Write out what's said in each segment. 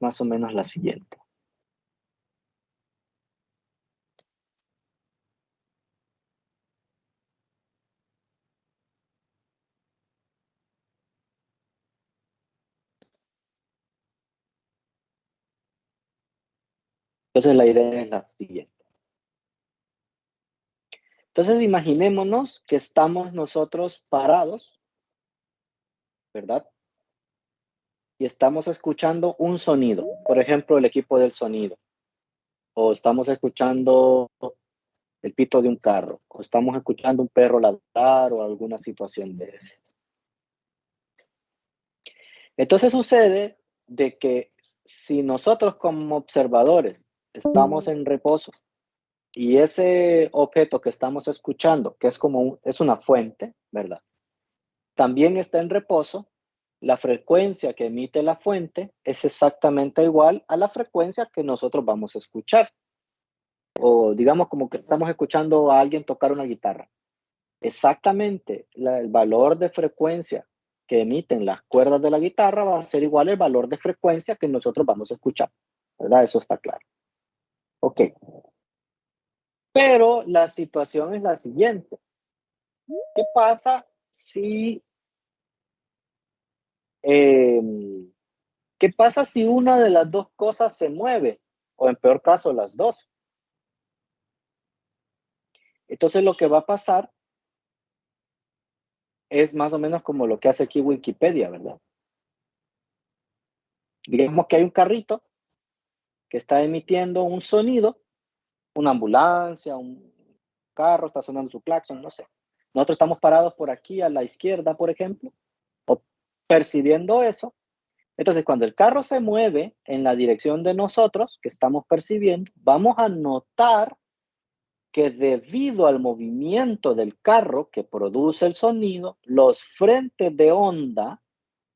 es más o menos la siguiente. Entonces la idea es la siguiente. Entonces imaginémonos que estamos nosotros parados, ¿verdad? Y estamos escuchando un sonido, por ejemplo, el equipo del sonido, o estamos escuchando el pito de un carro, o estamos escuchando un perro ladrar o alguna situación de esas. Entonces sucede de que si nosotros como observadores estamos en reposo y ese objeto que estamos escuchando, que es como es una fuente, ¿verdad? También está en reposo, la frecuencia que emite la fuente es exactamente igual a la frecuencia que nosotros vamos a escuchar. O digamos como que estamos escuchando a alguien tocar una guitarra. Exactamente, el valor de frecuencia que emiten las cuerdas de la guitarra va a ser igual al valor de frecuencia que nosotros vamos a escuchar, ¿verdad? Eso está claro. Ok. Pero la situación es la siguiente. ¿Qué pasa si, eh, ¿qué pasa si una de las dos cosas se mueve? O en peor caso, las dos. Entonces lo que va a pasar es más o menos como lo que hace aquí Wikipedia, ¿verdad? Digamos que hay un carrito que está emitiendo un sonido, una ambulancia, un carro está sonando su claxon, no sé. Nosotros estamos parados por aquí a la izquierda, por ejemplo, o percibiendo eso. Entonces, cuando el carro se mueve en la dirección de nosotros, que estamos percibiendo, vamos a notar que debido al movimiento del carro que produce el sonido, los frentes de onda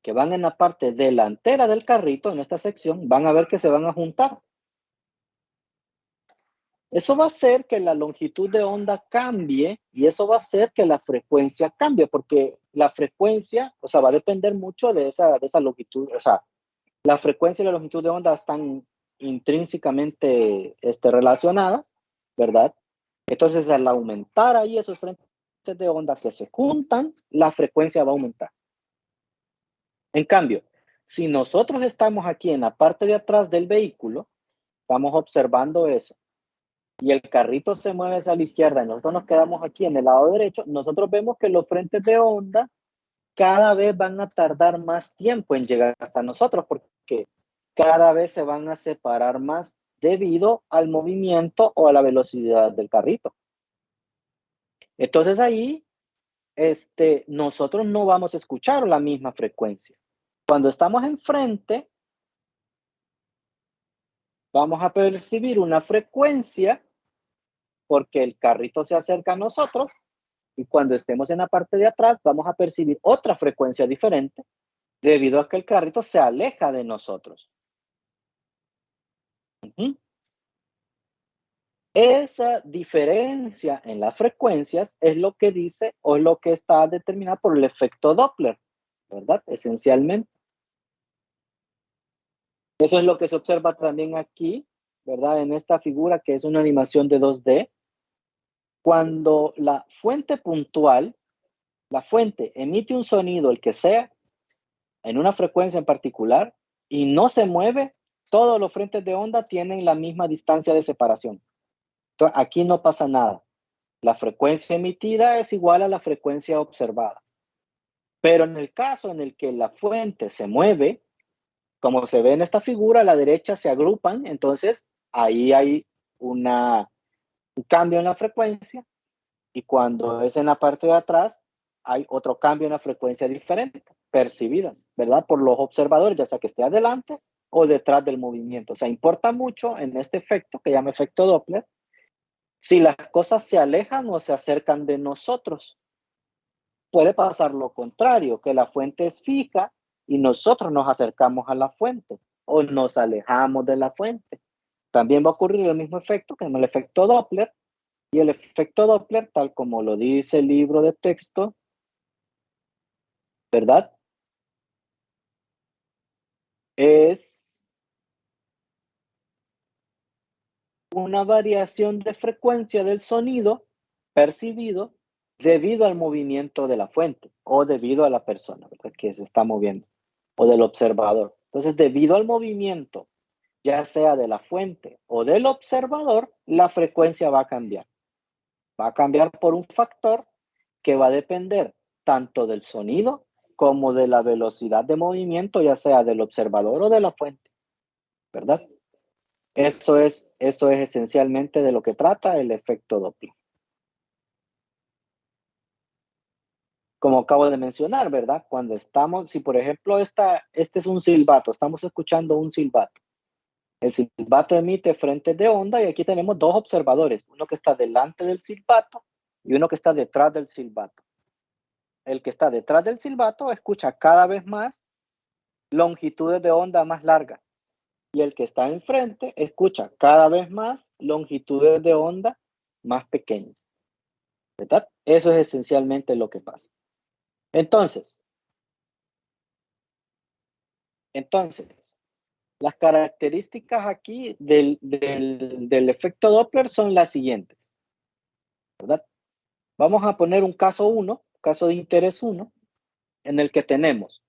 que van en la parte delantera del carrito, en esta sección, van a ver que se van a juntar. Eso va a hacer que la longitud de onda cambie y eso va a hacer que la frecuencia cambie, porque la frecuencia, o sea, va a depender mucho de esa longitud, o sea, la frecuencia y la longitud de onda están intrínsecamente relacionadas, ¿verdad? Entonces, al aumentar ahí esos frentes de onda que se juntan, la frecuencia va a aumentar. En cambio, si nosotros estamos aquí en la parte de atrás del vehículo, estamos observando eso, y el carrito se mueve hacia la izquierda y nosotros nos quedamos aquí en el lado derecho, nosotros vemos que los frentes de onda cada vez van a tardar más tiempo en llegar hasta nosotros porque cada vez se van a separar más debido al movimiento o a la velocidad del carrito. Entonces ahí nosotros no vamos a escuchar la misma frecuencia. Cuando estamos enfrente, vamos a percibir una frecuencia porque el carrito se acerca a nosotros y cuando estemos en la parte de atrás vamos a percibir otra frecuencia diferente debido a que el carrito se aleja de nosotros. Uh-huh. Esa diferencia en las frecuencias es lo que dice o es lo que está determinado por el efecto Doppler, ¿verdad? Esencialmente. Eso es lo que se observa también aquí, ¿verdad? En esta figura que es una animación de 2D. Cuando la fuente puntual, la fuente emite un sonido, el que sea, en una frecuencia en particular, y no se mueve, todos los frentes de onda tienen la misma distancia de separación. Entonces, aquí no pasa nada. La frecuencia emitida es igual a la frecuencia observada. Pero en el caso en el que la fuente se mueve, como se ve en esta figura, a la derecha se agrupan, entonces ahí hay un cambio en la frecuencia y cuando es en la parte de atrás, hay otro cambio en la frecuencia diferente, percibidas, ¿verdad? Por los observadores, ya sea que esté adelante o detrás del movimiento. O sea, importa mucho en este efecto, que llama efecto Doppler, si las cosas se alejan o se acercan de nosotros. Puede pasar lo contrario, que la fuente es fija y nosotros nos acercamos a la fuente o nos alejamos de la fuente. También va a ocurrir el mismo efecto, que es el efecto Doppler, y el efecto Doppler, tal como lo dice el libro de texto, ¿verdad? Es una variación de frecuencia del sonido percibido debido al movimiento de la fuente o debido a la persona, ¿verdad?, que se está moviendo, o del observador. Entonces, debido al movimiento, ya sea de la fuente o del observador, la frecuencia va a cambiar. Va a cambiar por un factor que va a depender tanto del sonido como de la velocidad de movimiento, ya sea del observador o de la fuente, ¿verdad? Eso es esencialmente de lo que trata el efecto Doppler. Como acabo de mencionar, ¿verdad? Cuando estamos, si por ejemplo este es un silbato, estamos escuchando un silbato. El silbato emite frentes de onda y aquí tenemos dos observadores, uno que está delante del silbato y uno que está detrás del silbato. El que está detrás del silbato escucha cada vez más longitudes de onda más largas y el que está enfrente escucha cada vez más longitudes de onda más pequeñas, ¿verdad? Eso es esencialmente lo que pasa. Entonces, las características aquí del efecto Doppler son las siguientes, ¿verdad? Vamos a poner un caso 1, caso de interés 1, en el que tenemos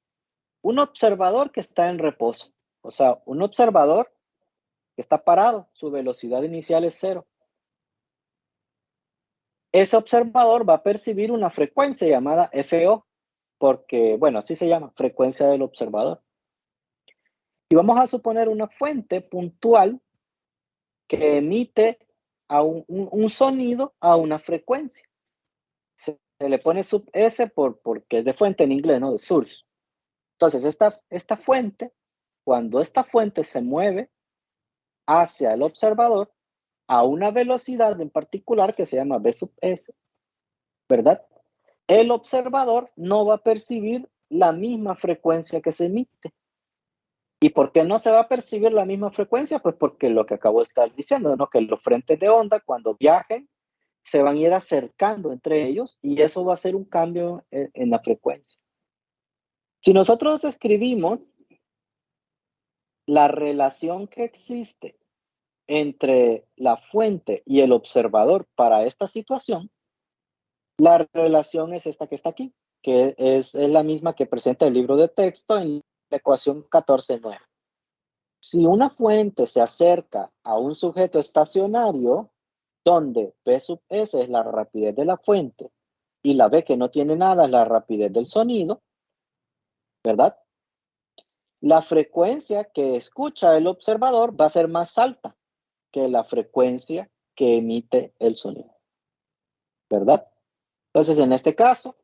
un observador que está en reposo, o sea, un observador que está parado, su velocidad inicial es 0. Ese observador va a percibir una frecuencia llamada FO, porque, bueno, así se llama, frecuencia del observador. Y vamos a suponer una fuente puntual que emite a un sonido a una frecuencia. Se le pone sub S porque es de fuente en inglés, ¿no? De source. Entonces, esta fuente, cuando esta fuente se mueve hacia el observador a una velocidad en particular que se llama V sub S, ¿verdad? El observador no va a percibir la misma frecuencia que se emite. ¿Y por qué no se va a percibir la misma frecuencia? Pues porque lo que acabo de estar diciendo, ¿no? Que los frentes de onda, cuando viajen, se van a ir acercando entre ellos y eso va a ser un cambio en la frecuencia. Si nosotros escribimos la relación que existe entre la fuente y el observador para esta situación, la relación es esta que está aquí, que es la misma que presenta el libro de texto en la ecuación 14.9. Si una fuente se acerca a un sujeto estacionario, donde P sub S es la rapidez de la fuente y la B que no tiene nada es la rapidez del sonido, ¿verdad? La frecuencia que escucha el observador va a ser más alta que la frecuencia que emite el sonido, ¿verdad? Entonces, en este caso,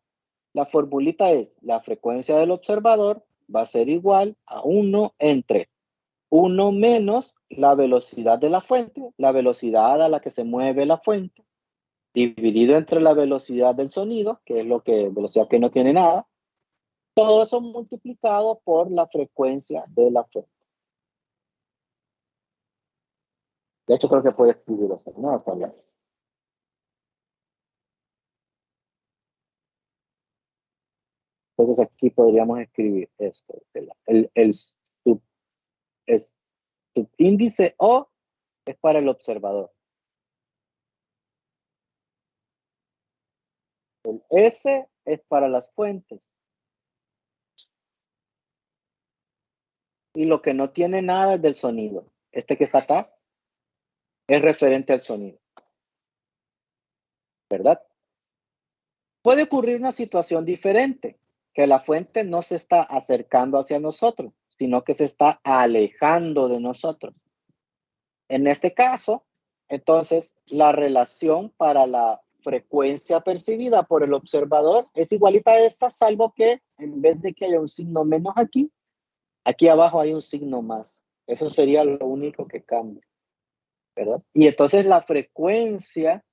la formulita es la frecuencia del observador va a ser igual a 1 entre 1 menos la velocidad de la fuente, la velocidad a la que se mueve la fuente, dividido entre la velocidad del sonido, que es velocidad que no tiene nada, todo eso multiplicado por la frecuencia de la fuente. De hecho, creo que puede escribirlo, ¿no? Hasta allá. Entonces aquí podríamos escribir esto. Subíndice O es para el observador. El S es para las fuentes. Y lo que no tiene nada es del sonido. Este que está acá es referente al sonido, ¿verdad? Puede ocurrir una situación diferente, que la fuente no se está acercando hacia nosotros, sino que se está alejando de nosotros. En este caso, entonces, la relación para la frecuencia percibida por el observador es igualita a esta, salvo que en vez de que haya un signo menos aquí abajo hay un signo más. Eso sería lo único que cambia, ¿verdad? Y entonces la frecuencia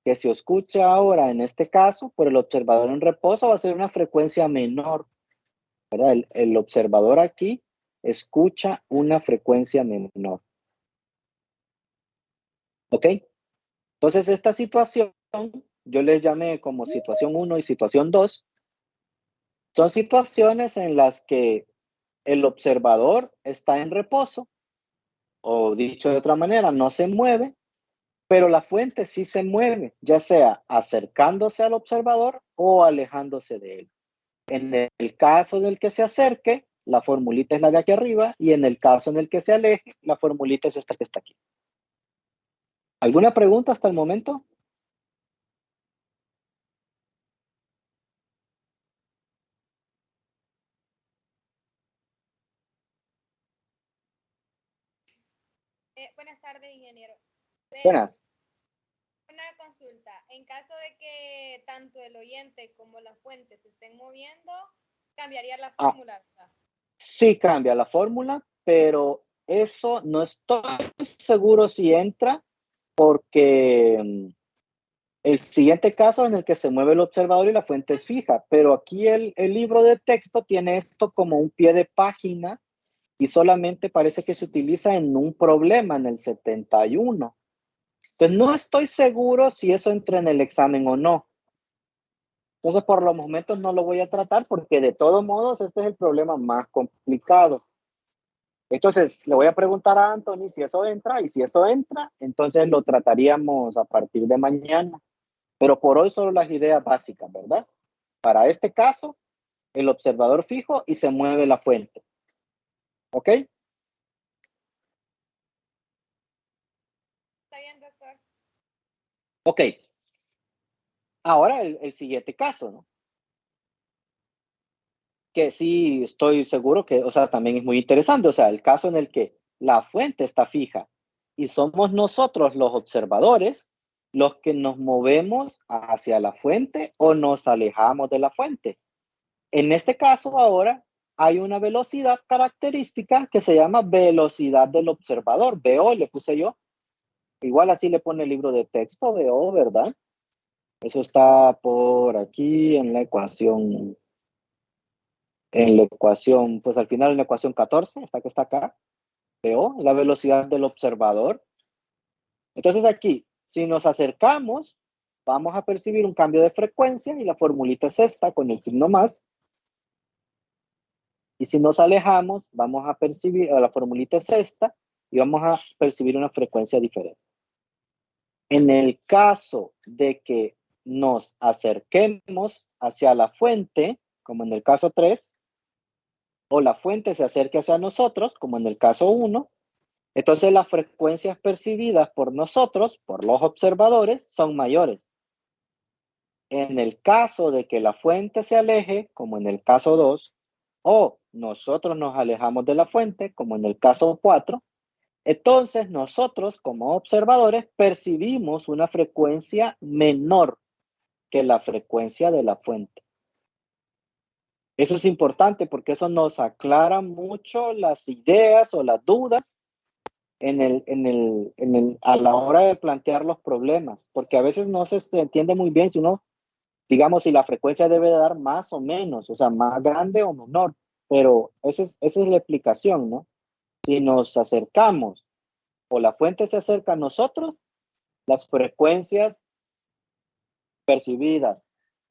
que se escucha ahora, en este caso, por el observador en reposo, va a ser una frecuencia menor, ¿verdad? El observador aquí escucha una frecuencia menor, ¿ok? Entonces, esta situación, yo les llamé como situación 1 y situación 2, son situaciones en las que el observador está en reposo, o dicho de otra manera, no se mueve, pero la fuente sí se mueve, ya sea acercándose al observador o alejándose de él. En el caso en el que se acerque, la formulita es la de aquí arriba, y en el caso en el que se aleje, la formulita es esta que está aquí. ¿Alguna pregunta hasta el momento? Buenas tardes, ingeniero. Pero Buenas. una consulta, en caso de que tanto el oyente como la fuente se estén moviendo, cambiaría la Ah, fórmula, ¿verdad? sí cambia la fórmula, pero eso no estoy seguro si entra porque el siguiente caso en el que se mueve el observador y la fuente es fija, pero aquí el libro de texto tiene esto como un pie de página y solamente parece que se utiliza en un problema en el 71. Entonces no estoy seguro si eso entra en el examen o no. Entonces por los momentos no lo voy a tratar porque de todos modos este es el problema más complicado. Entonces le voy a preguntar a Anthony si eso entra y si eso entra, entonces lo trataríamos a partir de mañana. Pero por hoy solo las ideas básicas, ¿verdad? Para este caso, el observador fijo y se mueve la fuente. ¿Ok? ¿Está bien, doctor? Ok. Ahora el siguiente caso, ¿no? Que sí estoy seguro que, o sea, también es muy interesante. O sea, el caso en el que la fuente está fija y somos nosotros los observadores los que nos movemos hacia la fuente o nos alejamos de la fuente. En este caso ahora hay una velocidad característica que se llama velocidad del observador, VO le puse yo. Igual así le pone el libro de texto, VO, ¿verdad? Eso está por aquí pues al final en la ecuación 14, esta que está acá, VO, la velocidad del observador. Entonces aquí, si nos acercamos, vamos a percibir un cambio de frecuencia y la formulita es esta con el signo más. Y si nos alejamos, vamos a percibir, la formulita es esta, y vamos a percibir una frecuencia diferente. En el caso de que nos acerquemos hacia la fuente, como en el caso 3, o la fuente se acerque hacia nosotros, como en el caso 1, entonces las frecuencias percibidas por nosotros, por los observadores, son mayores. En el caso de que la fuente se aleje, como en el caso 2, o nosotros nos alejamos de la fuente, como en el caso 4, entonces nosotros como observadores percibimos una frecuencia menor que la frecuencia de la fuente. Eso es importante porque eso nos aclara mucho las ideas o las dudas a la hora de plantear los problemas, porque a veces no se entiende muy bien si uno, digamos, si la frecuencia debe dar más o menos, o sea, más grande o menor, pero esa es la explicación, ¿no? Si nos acercamos o la fuente se acerca a nosotros, las frecuencias percibidas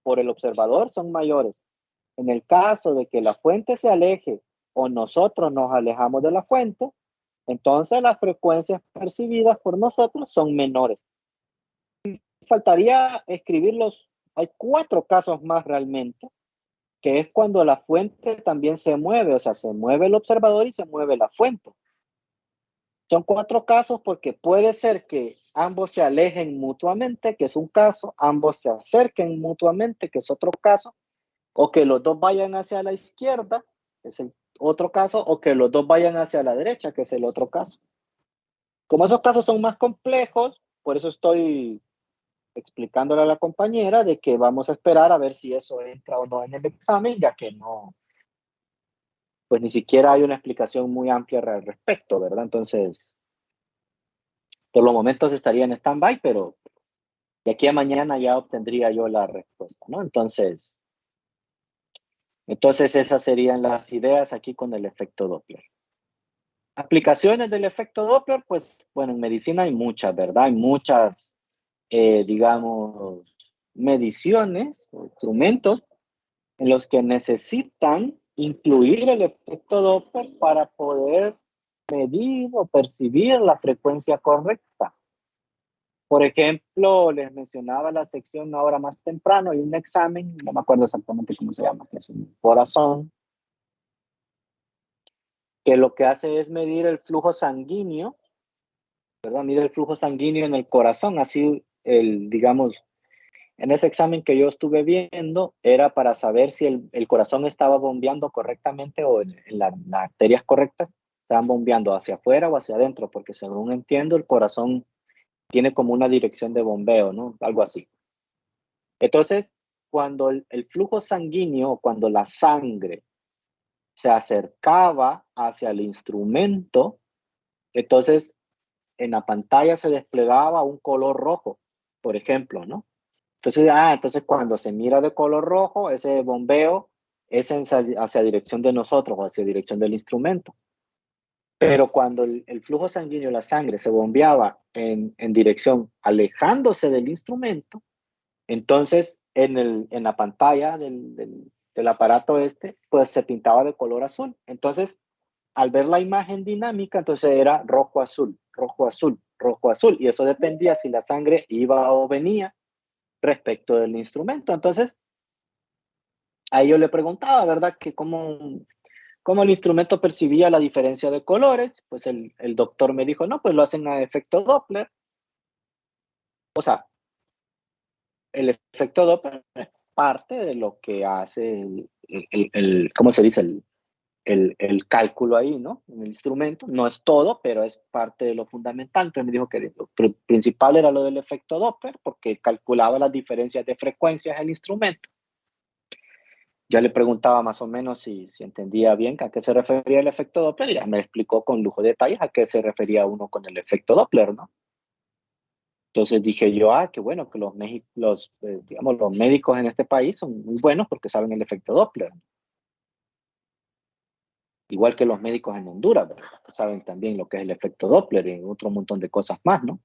por el observador son mayores. En el caso de que la fuente se aleje o nosotros nos alejamos de la fuente, entonces las frecuencias percibidas por nosotros son menores. Faltaría escribirlos, hay 4 casos más realmente, que es cuando la fuente también se mueve, o sea, se mueve el observador y se mueve la fuente. Son 4 casos porque puede ser que ambos se alejen mutuamente, que es un caso, ambos se acerquen mutuamente, que es otro caso, o que los dos vayan hacia la izquierda, que es el otro caso, o que los dos vayan hacia la derecha, que es el otro caso. Como esos casos son más complejos, por eso estoy explicándole a la compañera de que vamos a esperar a ver si eso entra o no en el examen, ya que no, pues ni siquiera hay una explicación muy amplia al respecto, ¿verdad? Entonces, por los momentos estaría en stand-by, pero de aquí a mañana ya obtendría yo la respuesta, ¿no? Entonces esas serían las ideas aquí con el efecto Doppler. Aplicaciones del efecto Doppler, pues, bueno, en medicina hay muchas, ¿verdad? Hay muchas, digamos, mediciones o instrumentos en los que necesitan incluir el efecto Doppler para poder medir o percibir la frecuencia correcta. Por ejemplo, les mencionaba la sección ahora más temprano, hay un examen, no me acuerdo exactamente cómo se llama, que es un corazón, que lo que hace es medir el flujo sanguíneo, ¿verdad? Mide el flujo sanguíneo en el corazón, así digamos, en ese examen que yo estuve viendo, era para saber si el corazón estaba bombeando correctamente o en las arterias correctas estaban bombeando hacia afuera o hacia adentro, porque según entiendo, el corazón tiene como una dirección de bombeo, ¿no? Algo así. Entonces, cuando el flujo sanguíneo, cuando la sangre se acercaba hacia el instrumento, entonces en la pantalla se desplegaba un color rojo, por ejemplo, ¿no? Entonces cuando se mira de color rojo, ese bombeo es hacia dirección de nosotros o hacia dirección del instrumento. Pero cuando el flujo sanguíneo, la sangre, se bombeaba en dirección alejándose del instrumento, entonces en la pantalla del aparato pues se pintaba de color azul. Entonces, al ver la imagen dinámica, entonces era rojo, azul, rojo, azul, rojo, azul. Y eso dependía si la sangre iba o venía respecto del instrumento. Entonces, ahí yo le preguntaba, ¿verdad? Que cómo el instrumento percibía la diferencia de colores. Pues el doctor me dijo, no, pues lo hacen a efecto Doppler. O sea, el efecto Doppler es parte de lo que hace ¿cómo se dice? El cálculo ahí, ¿no? En el instrumento. No es todo, pero es parte de lo fundamental. Entonces me dijo que lo principal era lo del efecto Doppler, porque calculaba las diferencias de frecuencias del instrumento. Yo le preguntaba más o menos si entendía bien a qué se refería el efecto Doppler, y ya me explicó con lujo de detalles a qué se refería uno con el efecto Doppler, ¿no? Entonces dije yo, qué bueno que digamos, los médicos en este país son muy buenos porque saben el efecto Doppler. Igual que los médicos en Honduras, ¿verdad? Que saben también lo que es el efecto Doppler y otro montón de cosas más, ¿no?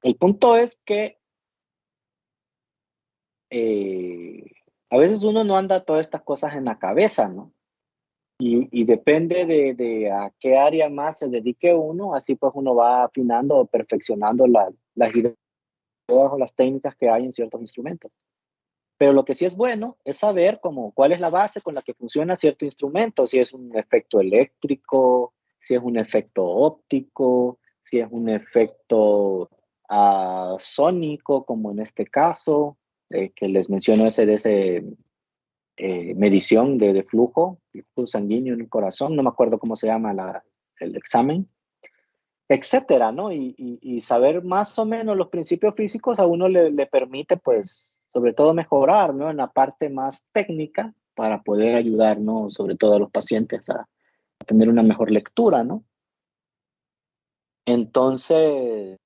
El punto es que eh, a veces uno no anda todas estas cosas en la cabeza, ¿no? Y depende de a qué área más se dedique uno, así pues uno va afinando o perfeccionando las ideas o las técnicas que hay en ciertos instrumentos. Pero lo que sí es bueno es saber cuál es la base con la que funciona cierto instrumento, si es un efecto eléctrico, si es un efecto óptico, si es un efecto sónico, como en este caso, que les menciono de ese medición de flujo sanguíneo en el corazón, no me acuerdo cómo se llama el examen, etcétera, ¿no? Y saber más o menos los principios físicos a uno le permite, pues, sobre todo mejorar, ¿no? En la parte más técnica para poder ayudar, ¿no? Sobre todo a los pacientes a tener una mejor lectura, ¿no? Entonces,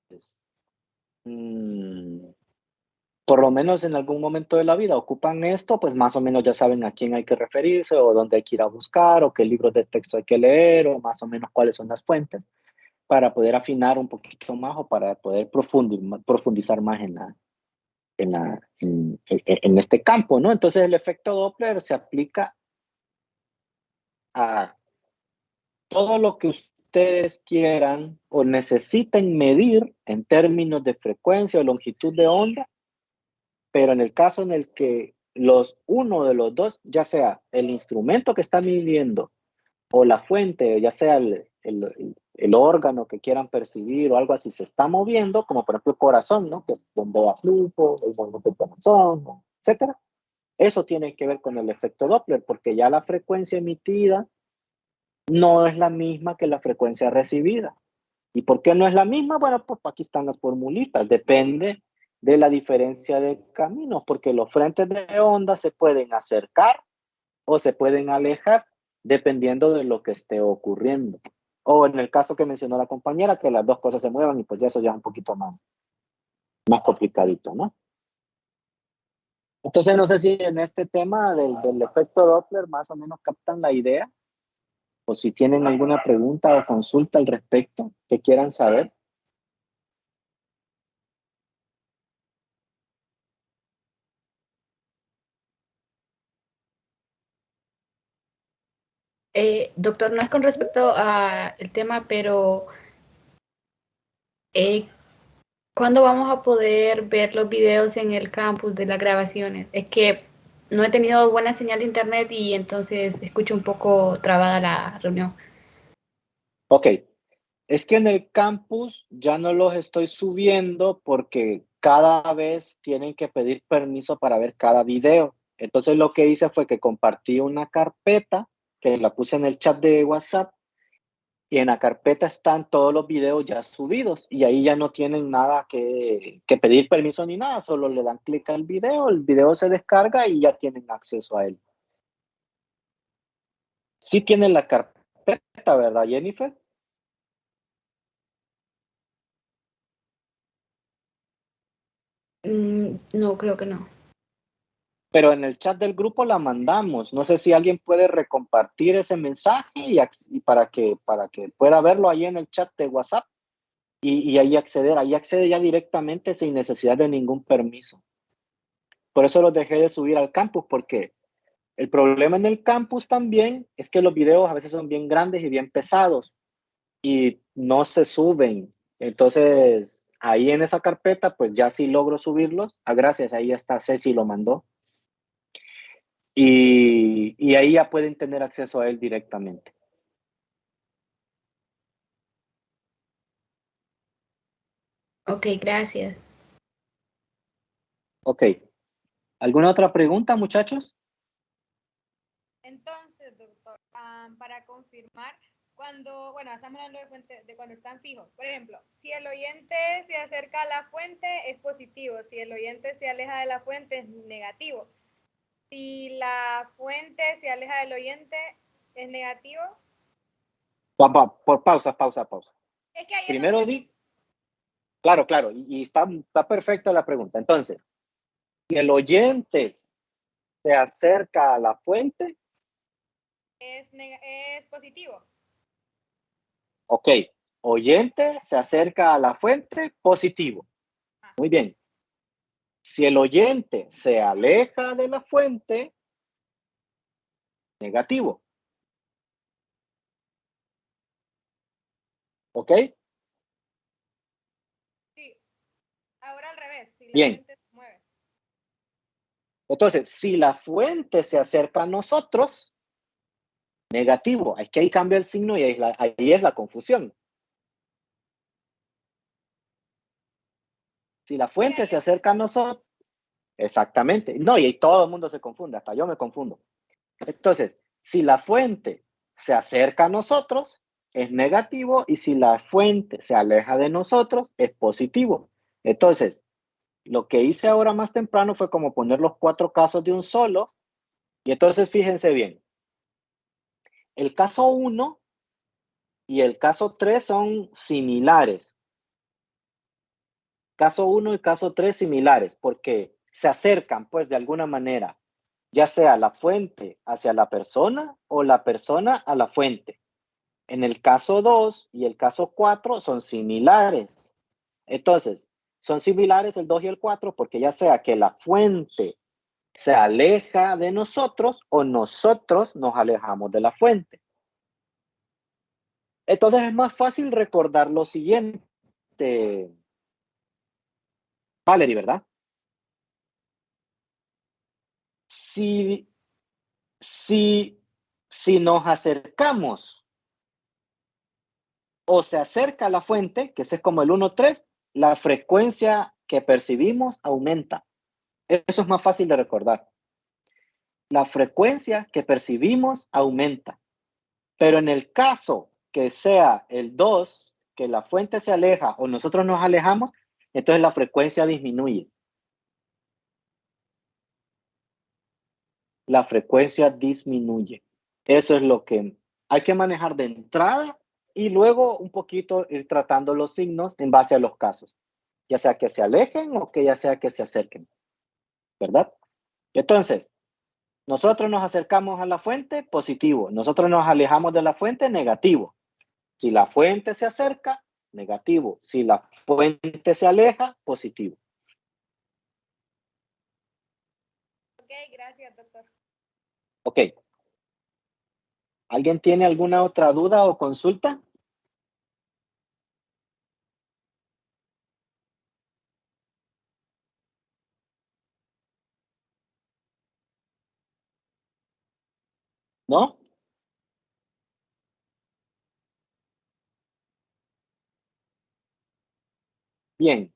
mm, por lo menos en algún momento de la vida ocupan esto, pues más o menos ya saben a quién hay que referirse o dónde hay que ir a buscar o qué libros de texto hay que leer o más o menos cuáles son las fuentes para poder afinar un poquito más o para poder profundizar más en este campo, ¿no? Entonces el efecto Doppler se aplica a todo lo que ustedes quieran o necesiten medir en términos de frecuencia o longitud de onda, pero en el caso en el que uno de los dos, ya sea el instrumento que está midiendo o la fuente, ya sea el órgano que quieran percibir o algo así, se está moviendo, como por ejemplo el corazón, ¿no? Que bombea flujo, el movimiento del corazón, etcétera. Eso tiene que ver con el efecto Doppler, porque ya la frecuencia emitida no es la misma que la frecuencia recibida. ¿Y por qué no es la misma? Bueno, pues aquí están las formulitas. Depende de la diferencia de caminos, porque los frentes de onda se pueden acercar o se pueden alejar dependiendo de lo que esté ocurriendo. O en el caso que mencionó la compañera, que las dos cosas se muevan y pues ya eso ya es un poquito más complicadito, ¿no? Entonces no sé si en este tema del efecto Doppler más o menos captan la idea o si tienen alguna pregunta o consulta al respecto que quieran saber. Doctor, no es con respecto al tema, pero ¿cuándo vamos a poder ver los videos en el campus de las grabaciones? Es que no he tenido buena señal de internet y entonces escucho un poco trabada la reunión. Ok, es que en el campus ya no los estoy subiendo porque cada vez tienen que pedir permiso para ver cada video. Entonces lo que hice fue que compartí una carpeta que la puse en el chat de WhatsApp y en la carpeta están todos los videos ya subidos y ahí ya no tienen nada que pedir permiso ni nada, solo le dan clic al video, el video se descarga y ya tienen acceso a él. Sí tienen la carpeta, ¿verdad, Jennifer? No, creo que no. Pero en el chat del grupo la mandamos. No sé si alguien puede recompartir ese mensaje y para que pueda verlo ahí en el chat de WhatsApp y ahí acceder. Ahí accede ya directamente sin necesidad de ningún permiso. Por eso los dejé de subir al campus, porque el problema en el campus también es que los videos a veces son bien grandes y bien pesados y no se suben. Entonces, ahí en esa carpeta, pues ya sí logro subirlos. Gracias, ahí está Ceci lo mandó. Y ahí ya pueden tener acceso a él directamente. Ok, gracias. Ok. ¿Alguna otra pregunta, muchachos? Entonces, doctor, para confirmar, bueno, estamos hablando de fuente, de cuando están fijos. Por ejemplo, si el oyente se acerca a la fuente, es positivo. Si el oyente se aleja de la fuente, es negativo. Si la fuente se aleja del oyente, es negativo. Por pausa. Es que ahí es Primero donde... di, claro, y está perfecta la pregunta. Entonces, si el oyente se acerca a la fuente, es positivo. ok, oyente se acerca a la fuente, positivo. Muy bien. Si el oyente se aleja de la fuente, negativo. ¿Ok? Sí. Ahora al revés, si la Bien. fuente se mueve. Entonces, si la fuente se acerca a nosotros, negativo. Es que ahí cambia el signo y ahí es la confusión. Si la fuente se acerca a nosotros, exactamente. No, y ahí todo el mundo se confunde, hasta yo me confundo. Entonces, si la fuente se acerca a nosotros, es negativo, y si la fuente se aleja de nosotros, es positivo. Entonces, lo que hice ahora más temprano fue como poner los 4 casos de un solo, y entonces fíjense bien. El caso 1 y el caso 3 son similares. Caso 1 y caso 3 similares, porque se acercan, pues, de alguna manera, ya sea la fuente hacia la persona o la persona a la fuente. En el caso 2 y el caso 4 son similares. Entonces, son similares el 2 y el 4 porque ya sea que la fuente se aleja de nosotros o nosotros nos alejamos de la fuente. Entonces es más fácil recordar lo siguiente, Valerie, ¿verdad? Si, si nos acercamos o se acerca a la fuente, que ese es como el 1-3, la frecuencia que percibimos aumenta. Eso es más fácil de recordar. La frecuencia que percibimos aumenta. Pero en el caso que sea el 2, que la fuente se aleja o nosotros nos alejamos, entonces la frecuencia disminuye. La frecuencia disminuye. Eso es lo que hay que manejar de entrada y luego un poquito ir tratando los signos en base a los casos, ya sea que se alejen o que ya sea que se acerquen, ¿verdad? Entonces, nosotros nos acercamos a la fuente, positivo. Nosotros nos alejamos de la fuente, negativo. Si la fuente se acerca, negativo. Si la fuente se aleja, positivo. Ok, gracias, doctor. Ok. ¿Alguien tiene alguna otra duda o consulta? ¿No? Bien.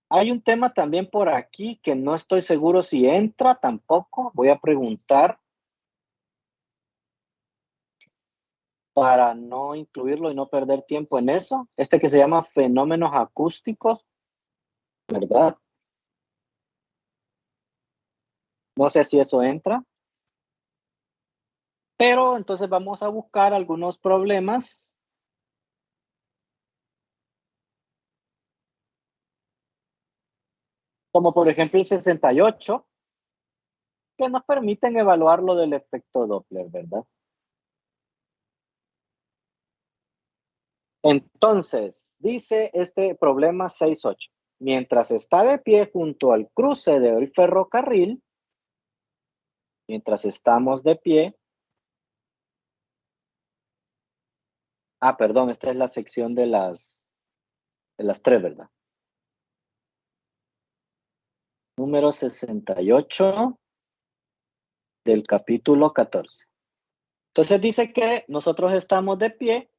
Hay un tema también por aquí que no estoy seguro si entra tampoco. Voy a preguntar para no incluirlo y no perder tiempo en eso. Este que se llama fenómenos acústicos, ¿verdad? No sé si eso entra. Pero entonces vamos a buscar algunos problemas. Como por ejemplo el 68, que nos permiten evaluar lo del efecto Doppler, ¿verdad? Entonces, dice este problema 6.8. Mientras está de pie junto al cruce del ferrocarril, mientras estamos de pie. Perdón, esta es la sección de las tres, ¿verdad? Número 68 del capítulo 14. Entonces dice que nosotros estamos de pie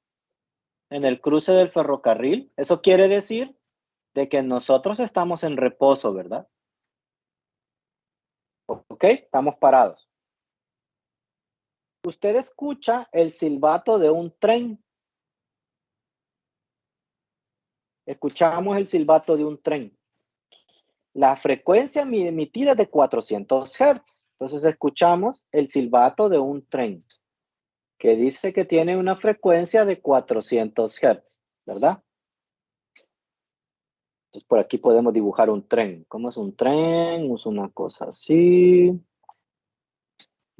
en el cruce del ferrocarril. Eso quiere decir de que nosotros estamos en reposo, ¿verdad? ¿Ok? Estamos parados. Usted escucha el silbato de un tren. Escuchamos el silbato de un tren. La frecuencia emitida es de 400 Hz. Entonces escuchamos el silbato de un tren que dice que tiene una frecuencia de 400 Hz, ¿verdad? Entonces por aquí podemos dibujar un tren. ¿Cómo es un tren? Es una cosa así.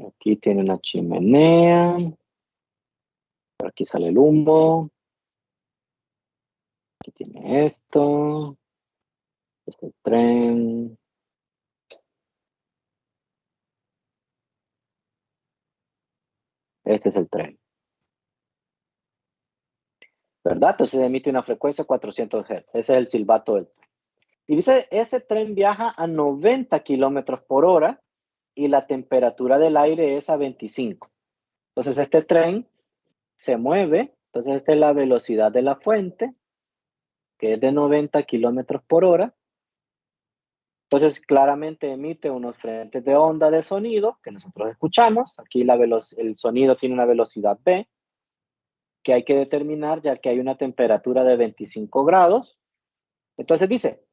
Aquí tiene una chimenea. Por aquí sale el humo. Aquí tiene esto. Este tren. Este es el tren. ¿Verdad? Entonces emite una frecuencia de 400 Hz. Ese es el silbato del tren. Y dice, ese tren viaja a 90 kilómetros por hora y la temperatura del aire es a 25. Entonces este tren se mueve. Entonces esta es la velocidad de la fuente, que es de 90 kilómetros por hora. Entonces claramente emite unos frentes de onda de sonido que nosotros escuchamos. Aquí el sonido tiene una velocidad V que hay que determinar ya que hay una temperatura de 25 grados. Entonces dice,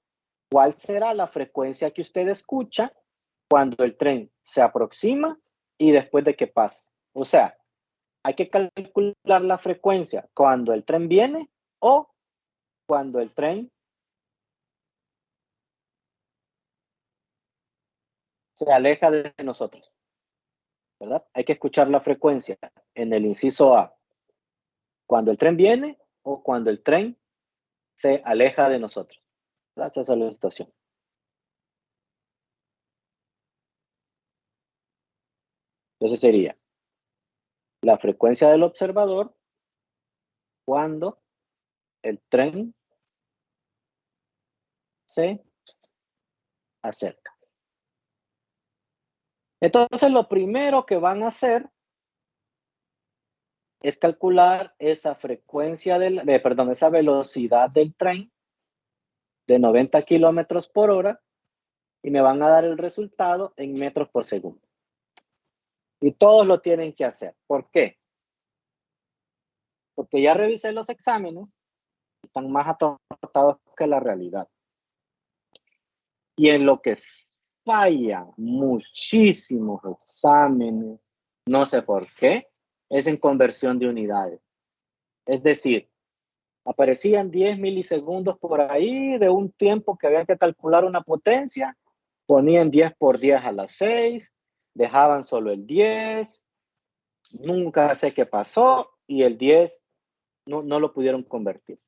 ¿cuál será la frecuencia que usted escucha cuando el tren se aproxima y después de que pasa? O sea, hay que calcular la frecuencia cuando el tren viene o cuando el tren se aleja de nosotros, ¿verdad? Hay que escuchar la frecuencia en el inciso A, cuando el tren viene o cuando el tren se aleja de nosotros. ¿Verdad? Esa es la situación. Entonces sería la frecuencia del observador cuando el tren se acerca. Entonces lo primero que van a hacer es calcular esa frecuencia esa velocidad del tren de 90 kilómetros por hora y me van a dar el resultado en metros por segundo. Y todos lo tienen que hacer. ¿Por qué? Porque ya revisé los exámenes, están más atortados que la realidad. Y en lo que falla muchísimos exámenes, no sé por qué, es en conversión de unidades. Es decir, aparecían 10 milisegundos por ahí de un tiempo que había que calcular una potencia, ponían 10 por 10 a las 6, dejaban solo el 10, nunca sé qué pasó y el 10 no lo pudieron convertir.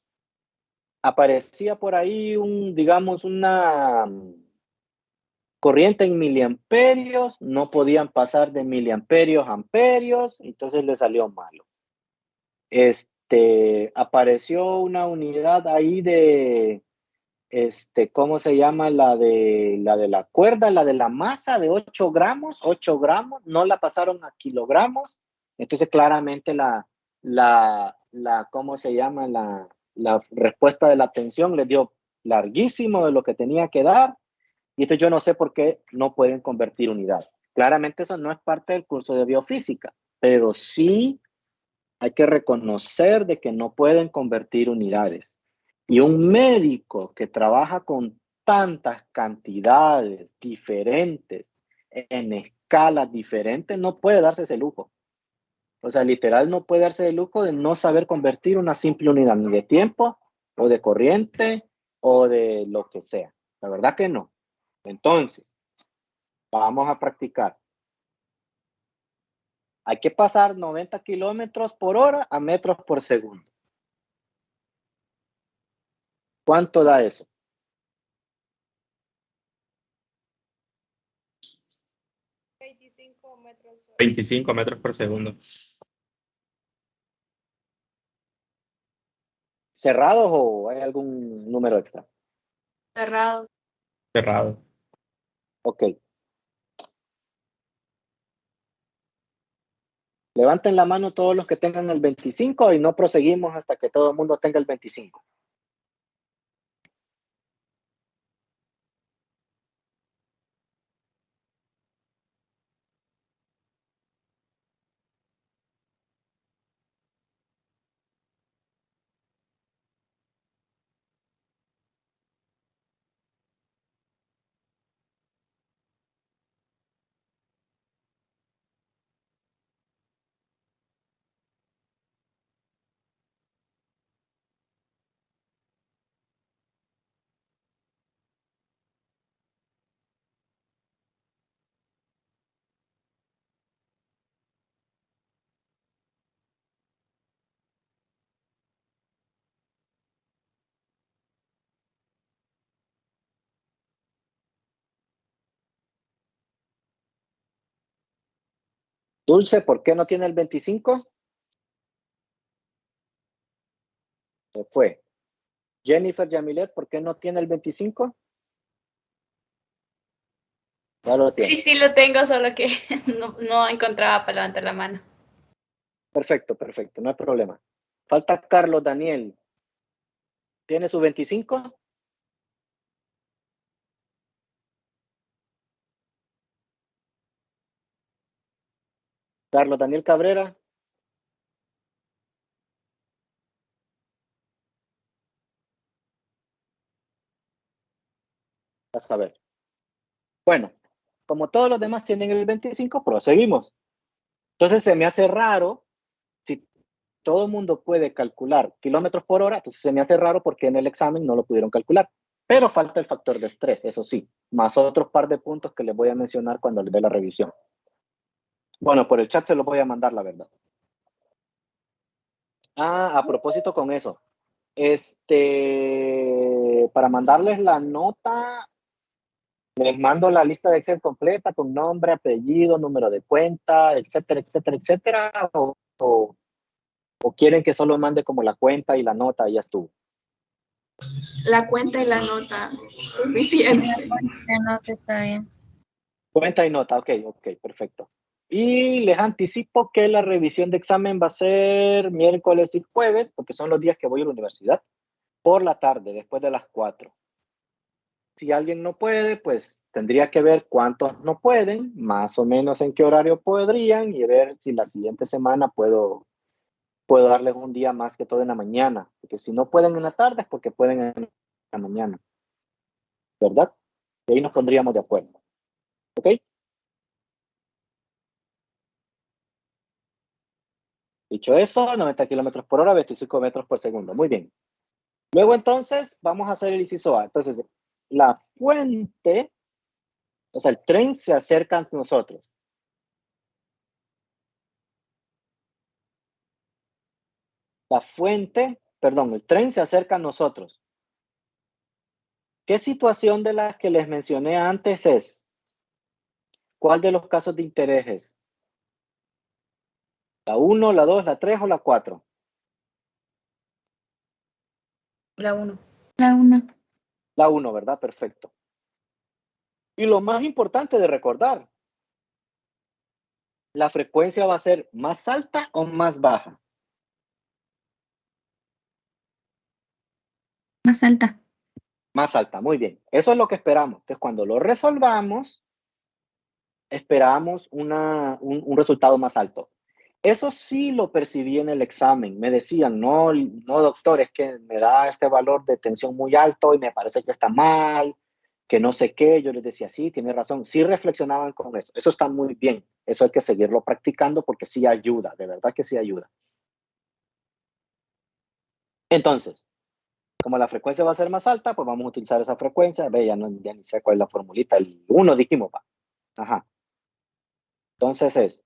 Aparecía por ahí digamos, Corriente en miliamperios, no podían pasar de miliamperios a amperios, entonces le salió malo. Apareció una unidad ahí de, ¿cómo se llama? La de la cuerda, la de la masa de 8 gramos, no la pasaron a kilogramos, entonces claramente ¿cómo se llama? La respuesta de la tensión le dio larguísimo de lo que tenía que dar, y entonces yo no sé por qué no pueden convertir unidad. Claramente eso no es parte del curso de biofísica, pero sí hay que reconocer de que no pueden convertir unidades. Y un médico que trabaja con tantas cantidades diferentes, en escalas diferentes, no puede darse ese lujo. O sea, literal no puede darse el lujo de no saber convertir una simple unidad, ni de tiempo, o de corriente, o de lo que sea. La verdad que no. Entonces, vamos a practicar. Hay que pasar 90 kilómetros por hora a metros por segundo. ¿Cuánto da eso? 25 metros. 25 metros por segundo. ¿Cerrados o hay algún número extra? Cerrado. Cerrado. Ok. Levanten la mano todos los que tengan el 25 y no proseguimos hasta que todo el mundo tenga el 25. Dulce, ¿por qué no tiene el 25? Se fue. Jennifer Yamilet, ¿por qué no tiene el 25? Ya lo tiene. Sí, sí lo tengo, solo que no encontraba para levantar la mano. Perfecto, perfecto, no hay problema. Falta Carlos Daniel. ¿Tiene su 25? Carlos Daniel Cabrera. Vas a ver. Bueno, como todos los demás tienen el 25, proseguimos. Entonces se me hace raro, si todo el mundo puede calcular kilómetros por hora, entonces se me hace raro porque en el examen no lo pudieron calcular. Pero falta el factor de estrés, eso sí, más otros par de puntos que les voy a mencionar cuando les dé la revisión. Bueno, por el chat se los voy a mandar, la verdad. A propósito con eso, para mandarles la nota, les mando la lista de Excel completa con nombre, apellido, número de cuenta, etcétera, etcétera, etcétera, o quieren que solo mande como la cuenta y la nota y ya estuvo. La cuenta y la nota, suficiente. La nota está bien. Cuenta y nota, ok, perfecto. Y les anticipo que la revisión de examen va a ser miércoles y jueves, porque son los días que voy a la universidad, por la tarde, después de las 4. Si alguien no puede, pues tendría que ver cuántos no pueden, más o menos en qué horario podrían, y ver si la siguiente semana puedo darles un día más que todo en la mañana, porque si no pueden en la tarde es porque pueden en la mañana, ¿verdad? Y ahí nos pondríamos de acuerdo, ¿ok? Dicho eso, 90 kilómetros por hora, 25 metros por segundo. Muy bien. Luego, entonces, vamos a hacer el inciso A. Entonces, la fuente, o sea, el tren se acerca a nosotros. El tren se acerca a nosotros. ¿Qué situación de las que les mencioné antes es? ¿Cuál de los casos de interés es? ¿La 1, la 2, la 3 o la 4? La 1. La 1. La 1, ¿verdad? Perfecto. Y lo más importante de recordar, ¿la frecuencia va a ser más alta o más baja? Más alta. Más alta, muy bien. Eso es lo que esperamos. Entonces, cuando lo resolvamos, esperamos un resultado más alto. Eso sí lo percibí en el examen. Me decían, no, doctor, es que me da este valor de tensión muy alto y me parece que está mal, que no sé qué. Yo les decía, sí, tiene razón. Sí reflexionaban con eso. Eso está muy bien. Eso hay que seguirlo practicando porque sí ayuda, de verdad que sí ayuda. Entonces, como la frecuencia va a ser más alta, pues vamos a utilizar esa frecuencia. Ve, ya ni sé cuál es la formulita. El 1 dijimos, va. Ajá. Entonces es,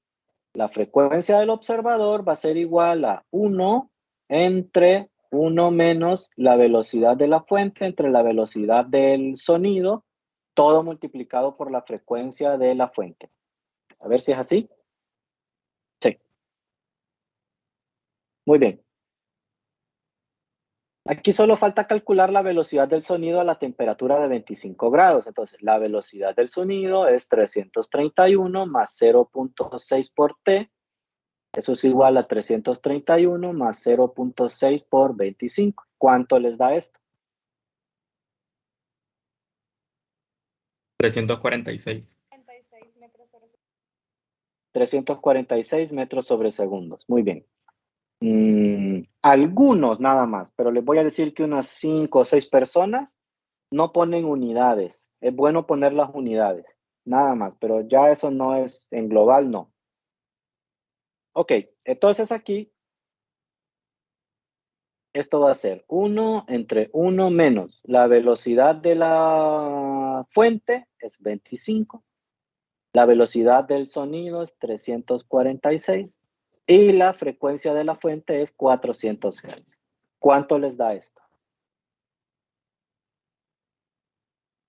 la frecuencia del observador va a ser igual a 1 entre 1 menos la velocidad de la fuente entre la velocidad del sonido, todo multiplicado por la frecuencia de la fuente. A ver si es así. Sí. Muy bien. Aquí solo falta calcular la velocidad del sonido a la temperatura de 25 grados. Entonces, la velocidad del sonido es 331 más 0.6 por T. Eso es igual a 331 más 0.6 por 25. ¿Cuánto les da esto? 346. 36 metros sobre segundo. 346 metros sobre segundos. Muy bien. Algunos nada más, pero les voy a decir que unas 5 o 6 personas no ponen unidades. Es bueno poner las unidades, nada más, pero ya eso no es en global, no. Ok, entonces aquí esto va a ser 1 entre 1 menos la velocidad de la fuente es 25, la velocidad del sonido es 346 y la frecuencia de la fuente es 400 Hz. ¿Cuánto les da esto?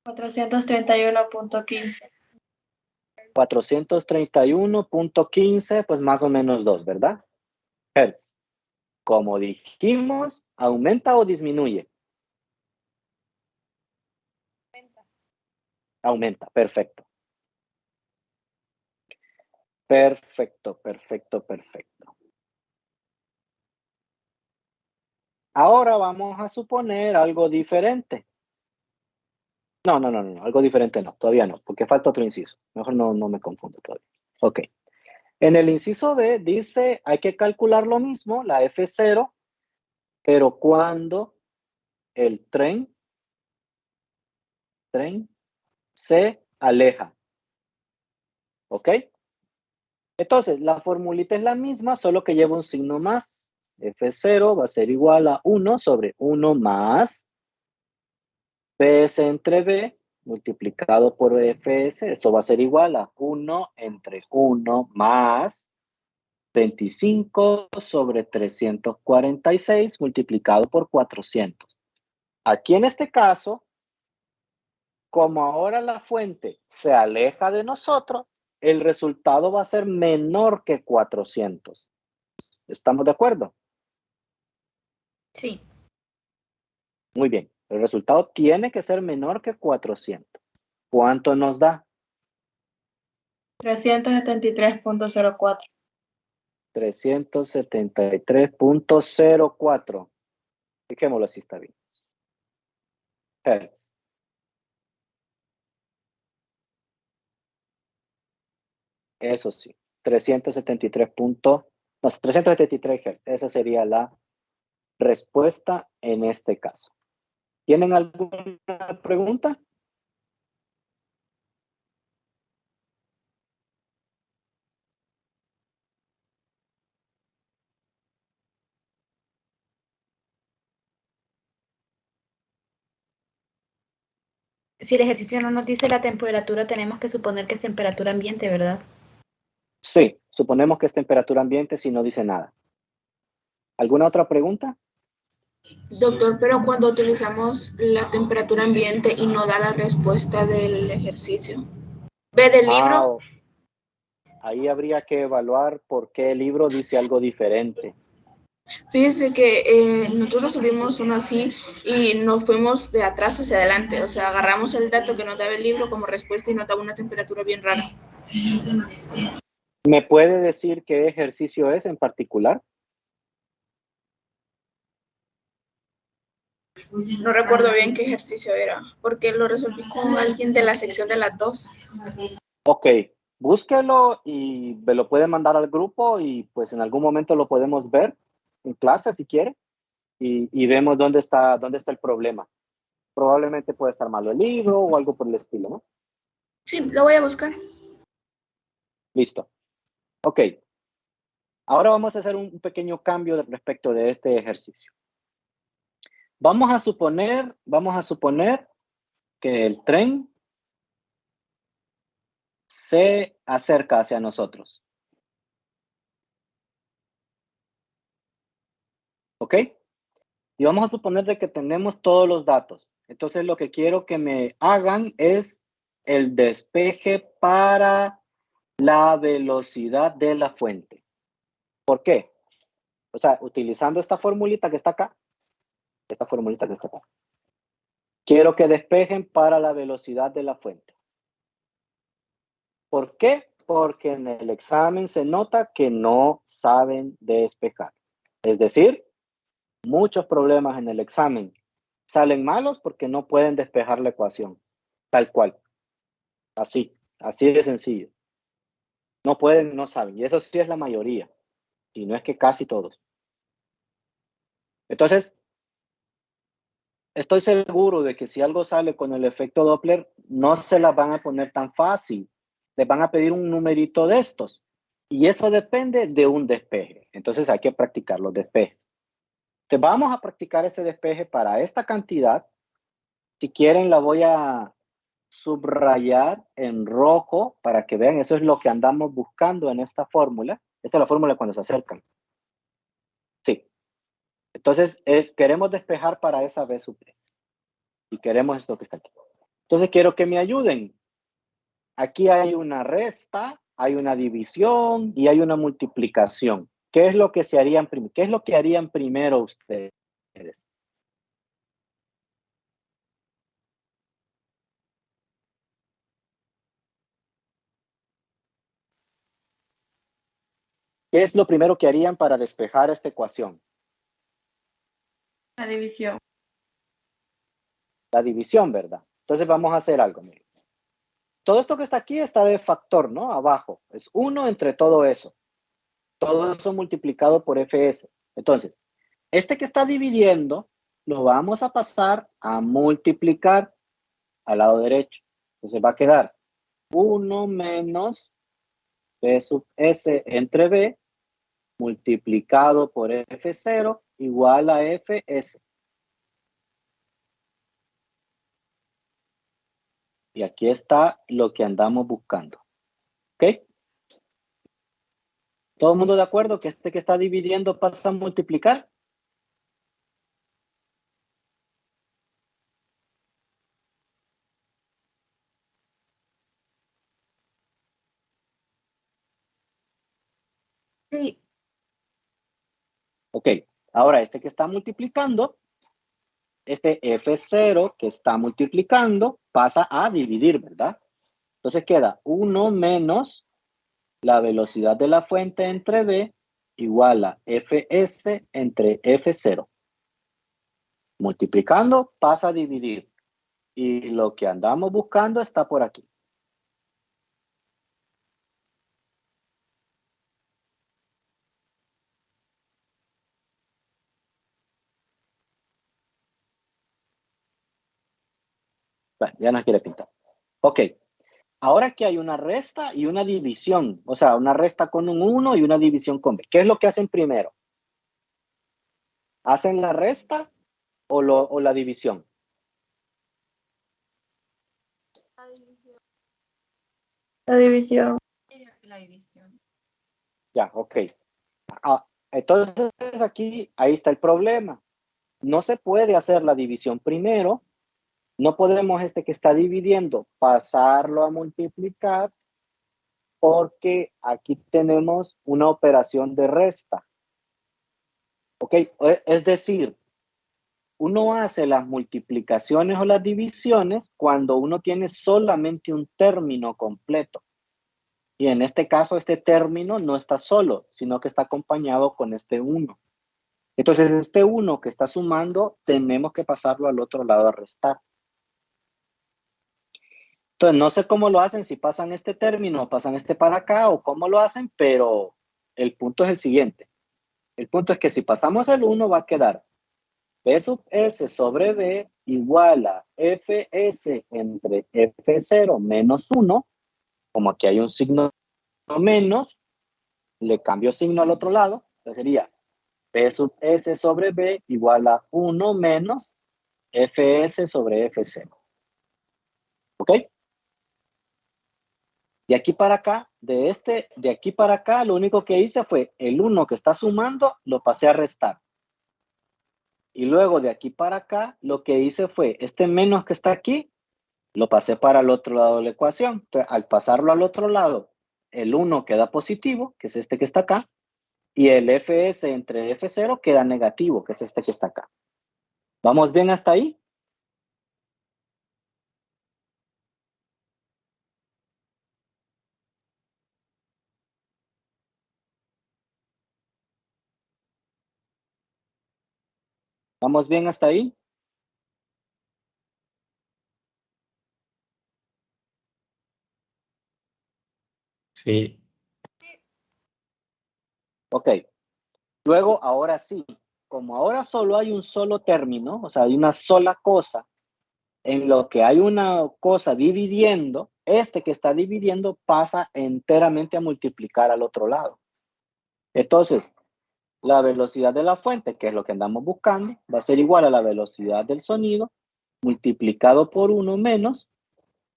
431.15. 431.15, pues más o menos 2, ¿verdad? Hertz. Como dijimos, ¿aumenta o disminuye? Aumenta, perfecto. Perfecto, perfecto, perfecto. Ahora vamos a suponer algo diferente. No, algo diferente no, todavía no, porque falta otro inciso. Mejor no me confundo todavía. Ok. En el inciso B dice, hay que calcular lo mismo, la F0, pero cuando el tren se aleja. ¿Ok? Entonces, la formulita es la misma, solo que lleva un signo más. F0 va a ser igual a 1 sobre 1 más PS entre B multiplicado por Fs. Esto va a ser igual a 1 entre 1 más 25 sobre 346 multiplicado por 400. Aquí en este caso, como ahora la fuente se aleja de nosotros, el resultado va a ser menor que 400. ¿Estamos de acuerdo? Sí. Muy bien. El resultado tiene que ser menor que 400. ¿Cuánto nos da? 373.04. 373.04. Dejémoslo así, está bien. Hertz. Eso sí. 373 Hz. Esa sería la respuesta en este caso. ¿Tienen alguna pregunta? Si el ejercicio no nos dice la temperatura, tenemos que suponer que es temperatura ambiente, ¿verdad? Sí, suponemos que es temperatura ambiente si no dice nada. ¿Alguna otra pregunta? Doctor, pero cuando utilizamos la temperatura ambiente y no da la respuesta del ejercicio. ¿Ve del libro? ahí habría que evaluar por qué el libro dice algo diferente. Fíjese que nosotros subimos uno así y nos fuimos de atrás hacia adelante. O sea, agarramos el dato que nos daba el libro como respuesta y nos daba una temperatura bien rara. ¿Me puede decir qué ejercicio es en particular? No recuerdo bien qué ejercicio era, porque lo resolví con alguien de la sección de las 2. Ok, búsquelo y me lo puede mandar al grupo y pues en algún momento lo podemos ver en clase si quiere y vemos dónde está el problema. Probablemente puede estar malo el libro o algo por el estilo, ¿no? Sí, lo voy a buscar. Listo. Ok. Ahora vamos a hacer un pequeño cambio respecto de este ejercicio. Vamos a suponer que el tren se acerca hacia nosotros. ¿Ok? Y vamos a suponer de que tenemos todos los datos. Entonces lo que quiero que me hagan es el despeje para la velocidad de la fuente. ¿Por qué? O sea, utilizando esta formulita que está acá, quiero que despejen para la velocidad de la fuente. ¿Por qué? Porque en el examen se nota que no saben despejar. Es decir, muchos problemas en el examen salen malos porque no pueden despejar la ecuación. Tal cual. Así de sencillo. No pueden, no saben. Y eso sí es la mayoría. Y no es que casi todos. Entonces, estoy seguro de que si algo sale con el efecto Doppler, no se las van a poner tan fácil. Les van a pedir un numerito de estos. Y eso depende de un despeje. Entonces hay que practicar los despejes. Entonces vamos a practicar ese despeje para esta cantidad. Si quieren la voy a subrayar en rojo para que vean. Eso es lo que andamos buscando en esta fórmula. Esta es la fórmula cuando se acercan. Sí. Entonces queremos despejar para esa B sub D. Y queremos esto que está aquí. Entonces quiero que me ayuden. Aquí hay una resta, hay una división y hay una multiplicación. ¿Qué es lo que se harían primero? ¿Qué es lo que harían primero ustedes? ¿Qué es lo primero que harían para despejar esta ecuación? La división. La división, ¿verdad? Entonces vamos a hacer algo. Miren. Todo esto que está aquí está de factor, ¿no? Abajo. Es 1 entre todo eso. Todo eso multiplicado por Fs. Entonces, este que está dividiendo, lo vamos a pasar a multiplicar al lado derecho. Entonces va a quedar 1 menos B sub S entre B multiplicado por F0 igual a Fs. Y aquí está lo que andamos buscando. ¿Ok? ¿Todo el mundo de acuerdo que este que está dividiendo pasa a multiplicar? Sí. Ok. Ahora este que está multiplicando, este F0 que está multiplicando pasa a dividir, ¿verdad? Entonces queda 1 menos la velocidad de la fuente entre B igual a Fs entre F0. Multiplicando pasa a dividir. Y lo que andamos buscando está por aquí. Bueno, ya nos quiere pintar. Ok. Ahora que hay una resta y una división, o sea, una resta con un 1 y una división con B. ¿Qué es lo que hacen primero? ¿Hacen la resta o la división? La división. La división. La división. Ya, ok. Entonces aquí, ahí está el problema. No se puede hacer la división primero. No podemos este que está dividiendo pasarlo a multiplicar porque aquí tenemos una operación de resta. ¿Ok? Es decir, uno hace las multiplicaciones o las divisiones cuando uno tiene solamente un término completo. Y en este caso, este término no está solo, sino que está acompañado con este 1. Entonces, este 1 que está sumando, tenemos que pasarlo al otro lado a restar. Entonces, no sé cómo lo hacen, si pasan este término o pasan este para acá o cómo lo hacen, pero el punto es el siguiente. El punto es que si pasamos el 1 va a quedar P sub S sobre B igual a Fs entre F0 menos 1. Como aquí hay un signo menos, le cambio signo al otro lado. Entonces sería P sub S sobre B igual a 1 menos Fs sobre F0. ¿Ok? De aquí para acá, de aquí para acá, lo único que hice fue el 1 que está sumando, lo pasé a restar. Y luego de aquí para acá, lo que hice fue este menos que está aquí, lo pasé para el otro lado de la ecuación. Entonces, al pasarlo al otro lado, el 1 queda positivo, que es este que está acá, y el Fs entre F0 queda negativo, que es este que está acá. ¿Vamos bien hasta ahí? ¿Vamos bien hasta ahí? Sí. Ok. Luego, ahora sí, como ahora solo hay un solo término, o sea, hay una sola cosa, en lo que hay una cosa dividiendo, este que está dividiendo pasa enteramente a multiplicar al otro lado. Entonces, la velocidad de la fuente, que es lo que andamos buscando, va a ser igual a la velocidad del sonido multiplicado por 1 menos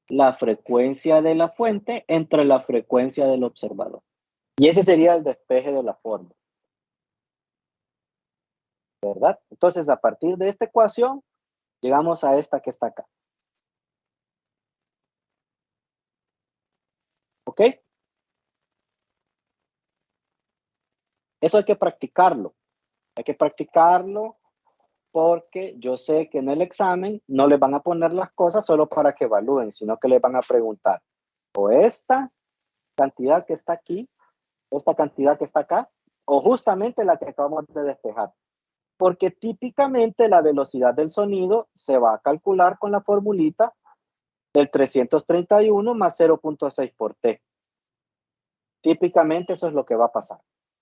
la frecuencia de la fuente entre la frecuencia del observador. Y ese sería el despeje de la forma. ¿Verdad? Entonces, a partir de esta ecuación, llegamos a esta que está acá. ¿Ok? Eso hay que practicarlo. Hay que practicarlo porque yo sé que en el examen no les van a poner las cosas solo para que evalúen, sino que les van a preguntar o esta cantidad que está aquí, esta cantidad que está acá, o justamente la que acabamos de despejar. Porque típicamente la velocidad del sonido se va a calcular con la formulita del 331 más 0.6 por t. Típicamente eso es lo que va a pasar.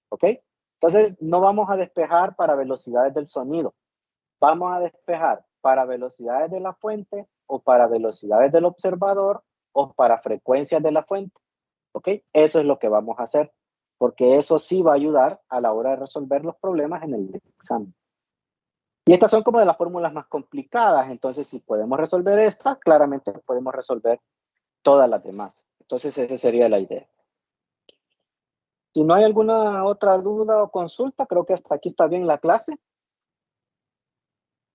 ¿Ok? Entonces no vamos a despejar para velocidades del sonido. Vamos a despejar para velocidades de la fuente o para velocidades del observador o para frecuencias de la fuente. ¿Ok? Eso es lo que vamos a hacer, porque eso sí va a ayudar a la hora de resolver los problemas en el examen. Y estas son como de las fórmulas más complicadas, entonces si podemos resolver esta, claramente podemos resolver todas las demás. Entonces esa sería la idea. Si no hay alguna otra duda o consulta, creo que hasta aquí está bien la clase.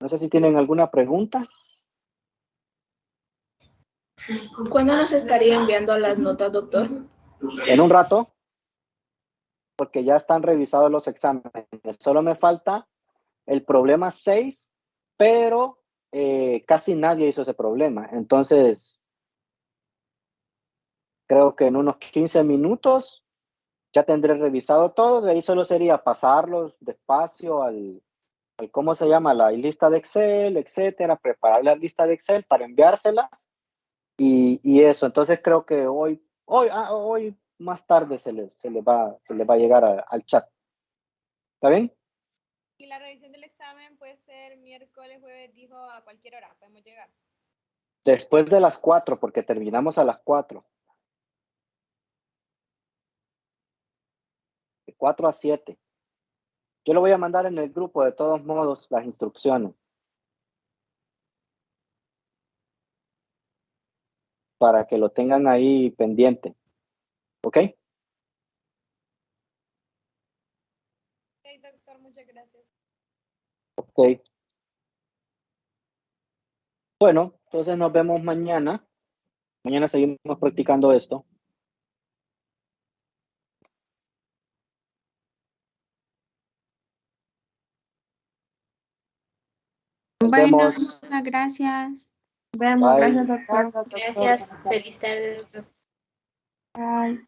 No sé si tienen alguna pregunta. ¿Cuándo nos estaría enviando las notas, doctor? En un rato, porque ya están revisados los exámenes. Solo me falta el problema 6, pero casi nadie hizo ese problema. Entonces, creo que en unos 15 minutos ya tendré revisado todo. De ahí solo sería pasarlos despacio al ¿cómo se llama? La lista de Excel, etcétera. Preparar la lista de Excel para enviárselas. Y eso. Entonces, creo que hoy más tarde se les va a llegar al chat. ¿Está bien? Y la revisión del examen puede ser miércoles, jueves, dijo a cualquier hora, podemos llegar. Después de las 4, porque terminamos a las 4. De 4 a 7. Yo lo voy a mandar en el grupo, de todos modos, las instrucciones. Para que lo tengan ahí pendiente. ¿Ok? Ok, doctor, muchas gracias. Ok. Bueno, entonces nos vemos mañana. Mañana seguimos practicando esto. Bueno, vemos. gracias. Vemos, Bye. gracias, doctor. Gracias. Feliz tarde, doctor. Bye.